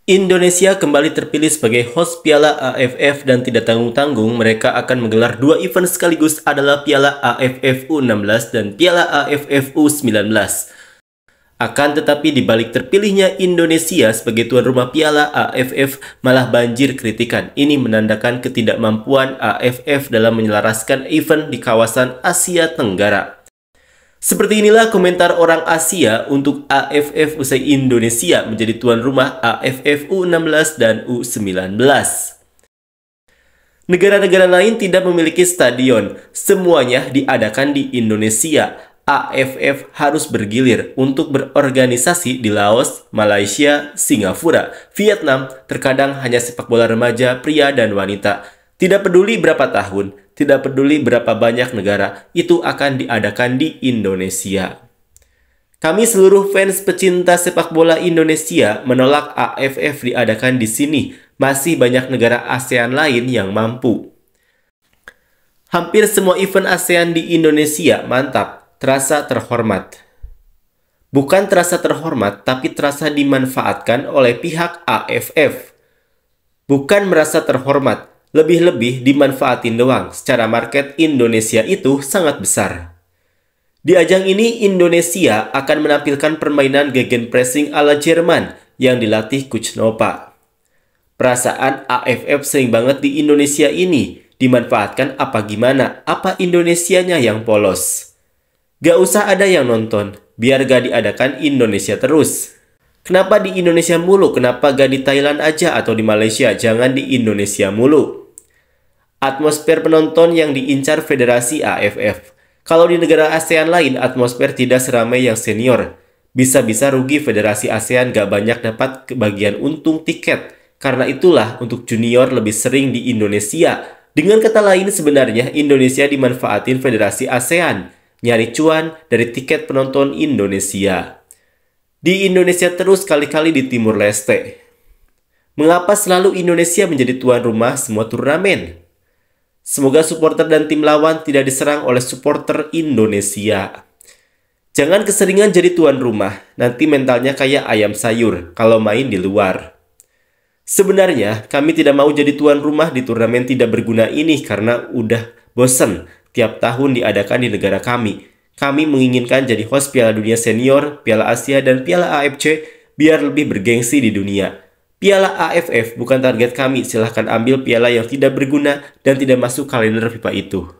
Indonesia kembali terpilih sebagai host Piala AFF dan tidak tanggung-tanggung mereka akan menggelar dua event sekaligus adalah Piala AFF U16 dan Piala AFF U19. Akan tetapi di balik terpilihnya Indonesia sebagai tuan rumah Piala AFF malah banjir kritikan. Ini menandakan ketidakmampuan AFF dalam menyelaraskan event di kawasan Asia Tenggara. Seperti inilah komentar orang Asia untuk AFF usai Indonesia menjadi tuan rumah AFF U16 dan U19. Negara-negara lain tidak memiliki stadion, semuanya diadakan di Indonesia. AFF harus bergilir untuk berorganisasi di Laos, Malaysia, Singapura, Vietnam, terkadang hanya sepak bola remaja, pria, dan wanita. Tidak peduli berapa tahun, tidak peduli berapa banyak negara, itu akan diadakan di Indonesia. Kami seluruh fans pecinta sepak bola Indonesia menolak AFF diadakan di sini. Masih banyak negara ASEAN lain yang mampu. Hampir semua event ASEAN di Indonesia mantap, terasa terhormat. Bukan terasa terhormat, tapi terasa dimanfaatkan oleh pihak AFF. Bukan merasa terhormat, lebih-lebih dimanfaatin doang. Secara market Indonesia itu sangat besar. Di ajang ini Indonesia akan menampilkan permainan gegenpressing ala Jerman yang dilatih Coach Noppa. Perasaan AFF sering banget di Indonesia ini dimanfaatkan apa gimana, apa Indonesianya yang polos. Gak usah ada yang nonton, biar gak diadakan Indonesia terus. Kenapa di Indonesia mulu? Kenapa gak di Thailand aja atau di Malaysia? Jangan di Indonesia mulu. Atmosfer penonton yang diincar Federasi AFF. Kalau di negara ASEAN lain, atmosfer tidak seramai yang senior. Bisa-bisa rugi Federasi ASEAN gak banyak dapat kebagian untung tiket. Karena itulah untuk junior lebih sering di Indonesia. Dengan kata lain sebenarnya Indonesia dimanfaatin Federasi ASEAN. Nyari cuan dari tiket penonton Indonesia. Di Indonesia terus kali-kali di Timur Leste. Mengapa selalu Indonesia menjadi tuan rumah semua turnamen? Semoga supporter dan tim lawan tidak diserang oleh supporter Indonesia. Jangan keseringan jadi tuan rumah, nanti mentalnya kayak ayam sayur kalau main di luar. Sebenarnya kami tidak mau jadi tuan rumah di turnamen tidak berguna ini karena udah bosen tiap tahun diadakan di negara kami. Kami menginginkan jadi host Piala Dunia Senior, Piala Asia, dan Piala AFC biar lebih bergengsi di dunia. Piala AFF bukan target kami, silahkan ambil piala yang tidak berguna dan tidak masuk kalender FIFA itu.